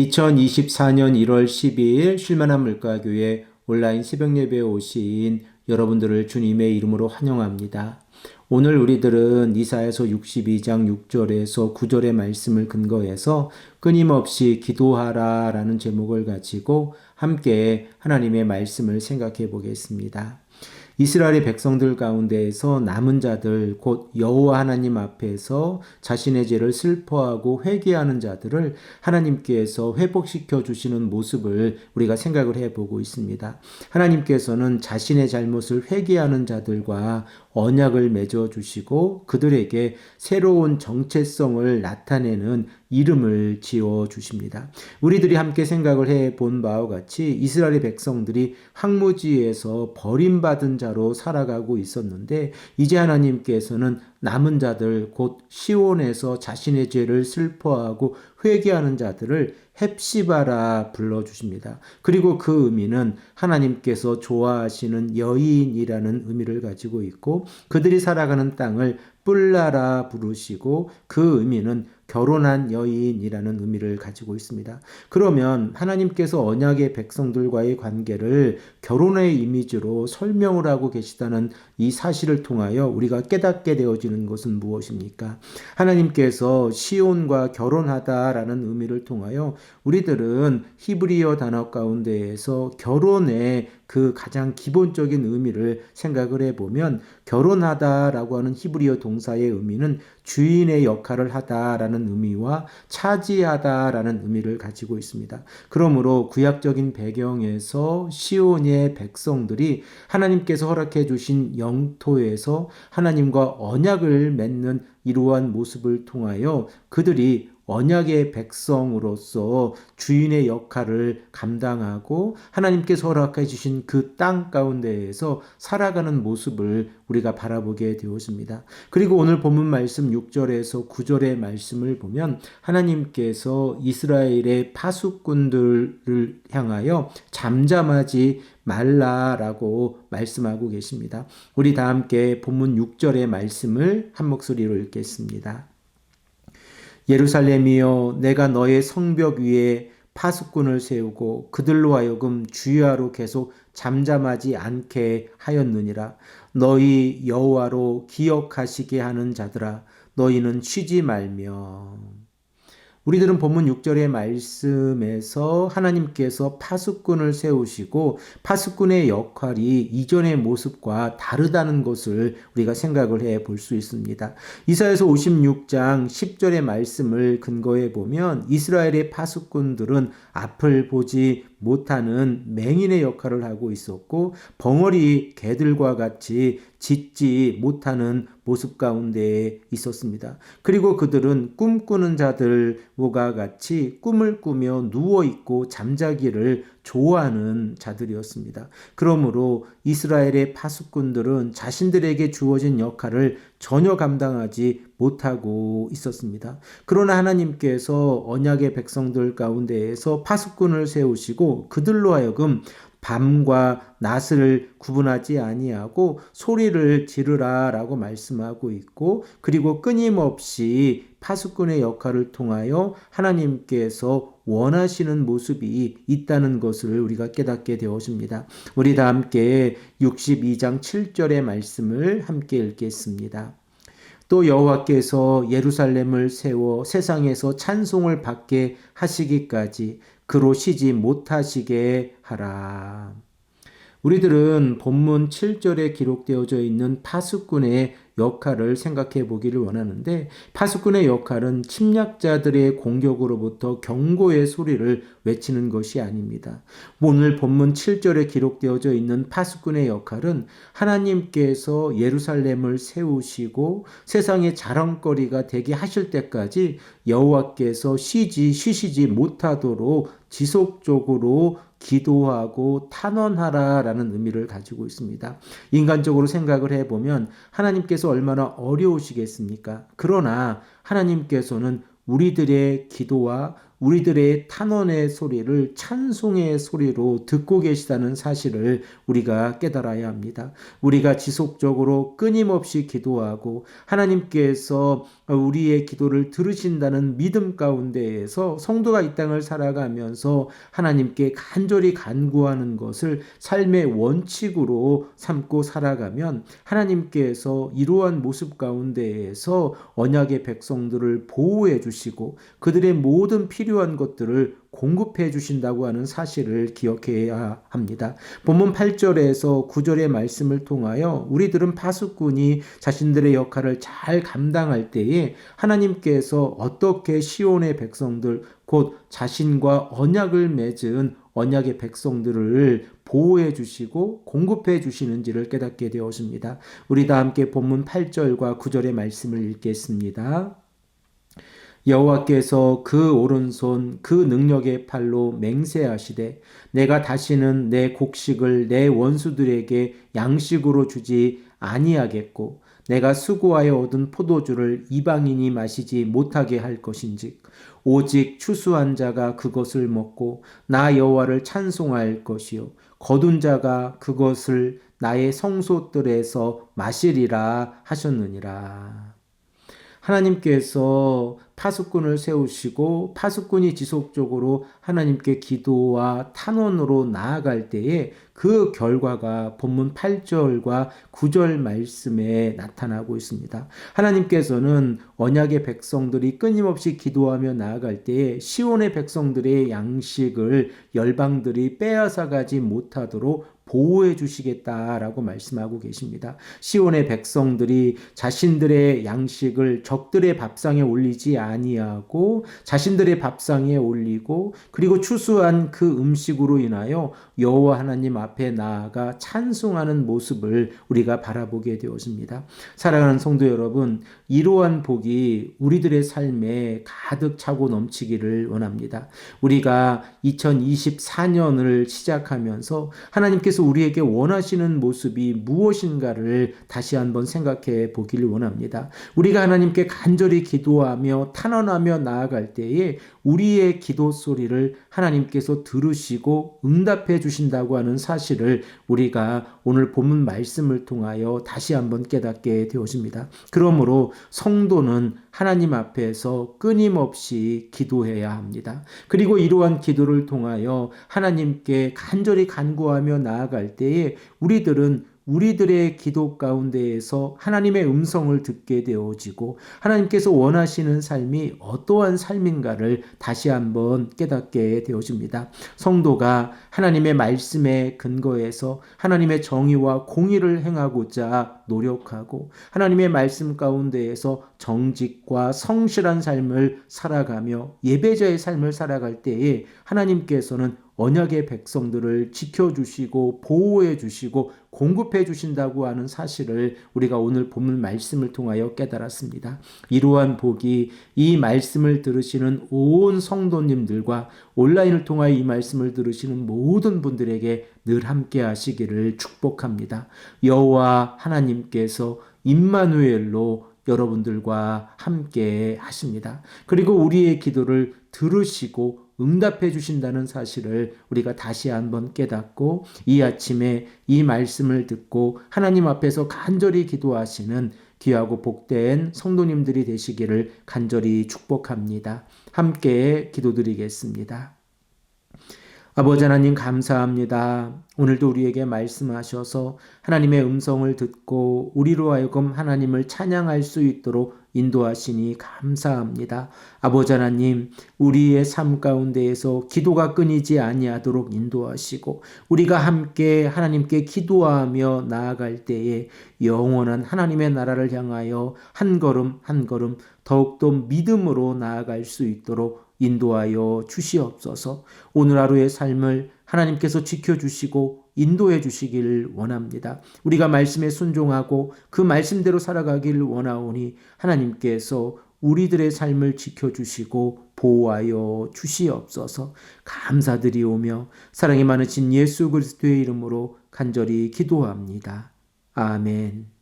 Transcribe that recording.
2024년 1월 12일 쉴만한 물가교회 온라인 새벽 예배에 오신 여러분들을 주님의 이름으로 환영합니다. 오늘 우리들은 이사야서 62장 6절에서 9절의 말씀을 근거해서 끊임없이 기도하라 라는 제목을 가지고 함께 하나님의 말씀을 생각해 보겠습니다. 이스라엘의 백성들 가운데에서 남은 자들 곧 여호와 하나님 앞에서 자신의 죄를 슬퍼하고 회개하는 자들을 하나님께서 회복시켜 주시는 모습을 우리가 생각을 해보고 있습니다. 하나님께서는 자신의 잘못을 회개하는 자들과 언약을 맺어 주시고 그들에게 새로운 정체성을 나타내는 이름을 지어 주십니다. 우리들이 함께 생각을 해본 바와 같이 이스라엘의 백성들이 황무지에서 버림받은 자로 살아가고 있었는데 이제 하나님께서는 남은 자들 곧 시온에서 자신의 죄를 슬퍼하고 회개하는 자들을 헵시바라 불러주십니다. 그리고 그 의미는 하나님께서 좋아하시는 여인이라는 의미를 가지고 있고 그들이 살아가는 땅을 뿔라라 부르시고 그 의미는 결혼한 여인이라는 의미를 가지고 있습니다. 그러면 하나님께서 언약의 백성들과의 관계를 결혼의 이미지로 설명을 하고 계시다는 이 사실을 통하여 우리가 깨닫게 되어지는 것은 무엇입니까? 하나님께서 시온과 결혼하다라는 의미를 통하여 우리들은 히브리어 단어 가운데에서 결혼의 그 가장 기본적인 의미를 생각을 해보면 결혼하다라고 하는 히브리어 동사의 의미는 주인의 역할을 하다라는 의미와 차지하다라는 의미를 가지고 있습니다. 그러므로 구약적인 배경에서 시온의 백성들이 하나님께서 허락해 주신 영토에서 하나님과 언약을 맺는 이러한 모습을 통하여 그들이 언약의 백성으로서 주인의 역할을 감당하고 하나님께서 허락해 주신 그 땅 가운데에서 살아가는 모습을 우리가 바라보게 되었습니다. 그리고 오늘 본문 말씀 6절에서 9절의 말씀을 보면 하나님께서 이스라엘의 파수꾼들을 향하여 잠잠하지 말라라고 말씀하고 계십니다. 우리 다 함께 본문 6절의 말씀을 한 목소리로 읽겠습니다. 예루살렘이여 내가 너의 성벽 위에 파수꾼을 세우고 그들로 하여금 주야로 계속 잠잠하지 않게 하였느니라. 너희 여호와로 기억하시게 하는 자들아 너희는 쉬지 말며. 우리들은 본문 6절의 말씀에서 하나님께서 파수꾼을 세우시고 파수꾼의 역할이 이전의 모습과 다르다는 것을 우리가 생각을 해 볼 수 있습니다. 이사야서 56장 10절의 말씀을 근거해 보면 이스라엘의 파수꾼들은 앞을 보지 못하는 맹인의 역할을 하고 있었고 벙어리 개들과 같이 짖지 못하는 모습 가운데 있었습니다. 그리고 그들은 꿈꾸는 자들과 같이 꿈을 꾸며 누워있고 잠자기를 좋아하는 자들이었습니다. 그러므로 이스라엘의 파수꾼들은 자신들에게 주어진 역할을 전혀 감당하지 못하고 있었습니다. 그러나 하나님께서 언약의 백성들 가운데에서 파수꾼을 세우시고 그들로 하여금 밤과 낮을 구분하지 아니하고 소리를 지르라라고 말씀하고 있고 그리고 끊임없이 파수꾼의 역할을 통하여 하나님께서 원하시는 모습이 있다는 것을 우리가 깨닫게 되었습니다. 우리 다 함께 62장 7절의 말씀을 함께 읽겠습니다. 또 여호와께서 예루살렘을 세워 세상에서 찬송을 받게 하시기까지 그로 쉬지 못하시게 하라. 우리들은 본문 7절에 기록되어져 있는 파수꾼의 역할을 생각해 보기를 원하는데 파수꾼의 역할은 침략자들의 공격으로부터 경고의 소리를 외치는 것이 아닙니다. 오늘 본문 7절에 기록되어져 있는 파수꾼의 역할은 하나님께서 예루살렘을 세우시고 세상의 자랑거리가 되게 하실 때까지 여호와께서 쉬시지 못하도록 지속적으로 기도하고 탄원하라라는 의미를 가지고 있습니다. 인간적으로 생각을 해보면 하나님께서 얼마나 어려우시겠습니까? 그러나 하나님께서는 우리들의 기도와 우리들의 탄원의 소리를 찬송의 소리로 듣고 계시다는 사실을 우리가 깨달아야 합니다. 우리가 지속적으로 끊임없이 기도하고 하나님께서 우리의 기도를 들으신다는 믿음 가운데에서 성도가 이 땅을 살아가면서 하나님께 간절히 간구하는 것을 삶의 원칙으로 삼고 살아가면 하나님께서 이러한 모습 가운데에서 언약의 백성들을 보호해 주시고 그들의 모든 필요한 것들을 공급해 주신다고 하는 사실을 기억해야 합니다. 본문 8절에서 9절의 말씀을 통하여 우리들은 파수꾼이 자신들의 역할을 잘 감당할 때에 하나님께서 어떻게 시온의 백성들 곧 자신과 언약을 맺은 언약의 백성들을 보호해 주시고 공급해 주시는지를 깨닫게 되었습니다. 우리 다 함께 본문 8절과 9절의 말씀을 읽겠습니다. 여호와께서 그 오른손 그 능력의 팔로 맹세하시되 내가 다시는 내 곡식을 내 원수들에게 양식으로 주지 아니하겠고 내가 수고하여 얻은 포도주를 이방인이 마시지 못하게 할 것인즉 오직 추수한 자가 그것을 먹고 나 여호와를 찬송할 것이요 거둔 자가 그것을 나의 성소들에서 마시리라 하셨느니라. 하나님께서 파수꾼을 세우시고 파수꾼이 지속적으로 하나님께 기도와 탄원으로 나아갈 때에 그 결과가 본문 8절과 9절 말씀에 나타나고 있습니다. 하나님께서는 언약의 백성들이 끊임없이 기도하며 나아갈 때에 시온의 백성들의 양식을 열방들이 빼앗아가지 못하도록 보호해 주시겠다라고 말씀하고 계십니다. 시온의 백성들이 자신들의 양식을 적들의 밥상에 올리지 아니하고 자신들의 밥상에 올리고 그리고 추수한 그 음식으로 인하여 여호와 하나님 앞에 나아가 찬송하는 모습을 우리가 바라보게 되었습니다. 사랑하는 성도 여러분, 이러한 복이 우리들의 삶에 가득 차고 넘치기를 원합니다. 우리가 2024년을 시작하면서 하나님께서 우리에게 원하시는 모습이 무엇인가를 다시 한번 생각해 보기를 원합니다. 우리가 하나님께 간절히 기도하며 탄원하며 나아갈 때에 우리의 기도 소리를 하나님께서 들으시고 응답해 주신다고 하는 사실을 우리가 오늘 본문 말씀을 통하여 다시 한번 깨닫게 되었습니다. 그러므로 성도는 하나님 앞에서 끊임없이 기도해야 합니다. 그리고 이러한 기도를 통하여 하나님께 간절히 간구하며 나아갈 때에 우리들의 기도 가운데에서 하나님의 음성을 듣게 되어지고 하나님께서 원하시는 삶이 어떠한 삶인가를 다시 한번 깨닫게 되어집니다. 성도가 하나님의 말씀에 근거해서 하나님의 정의와 공의를 행하고자 노력하고 하나님의 말씀 가운데에서 정직과 성실한 삶을 살아가며 예배자의 삶을 살아갈 때에 하나님께서는 언약의 백성들을 지켜주시고 보호해 주시고 공급해 주신다고 하는 사실을 우리가 오늘 본문 말씀을 통하여 깨달았습니다. 이러한 복이 이 말씀을 들으시는 온 성도님들과 온라인을 통하여 이 말씀을 들으시는 모든 분들에게 늘 함께 하시기를 축복합니다. 여호와 하나님께서 임마누엘로 여러분들과 함께 하십니다. 그리고 우리의 기도를 들으시고 응답해 주신다는 사실을 우리가 다시 한번 깨닫고 이 아침에 이 말씀을 듣고 하나님 앞에서 간절히 기도하시는 귀하고 복된 성도님들이 되시기를 간절히 축복합니다. 함께 기도드리겠습니다. 아버지 하나님 감사합니다. 오늘도 우리에게 말씀하셔서 하나님의 음성을 듣고 우리로 하여금 하나님을 찬양할 수 있도록 인도하시니 감사합니다. 아버지 하나님, 우리의 삶 가운데에서 기도가 끊이지 아니하도록 인도하시고 우리가 함께 하나님께 기도하며 나아갈 때에 영원한 하나님의 나라를 향하여 한 걸음 한 걸음 더욱더 믿음으로 나아갈 수 있도록 인도하여 주시옵소서. 오늘 하루의 삶을 하나님께서 지켜주시고 인도해 주시기를 원합니다. 우리가 말씀에 순종하고 그 말씀대로 살아가기를 원하오니 하나님께서 우리들의 삶을 지켜주시고 보호하여 주시옵소서. 감사드리오며 사랑이 많으신 예수 그리스도의 이름으로 간절히 기도합니다. 아멘.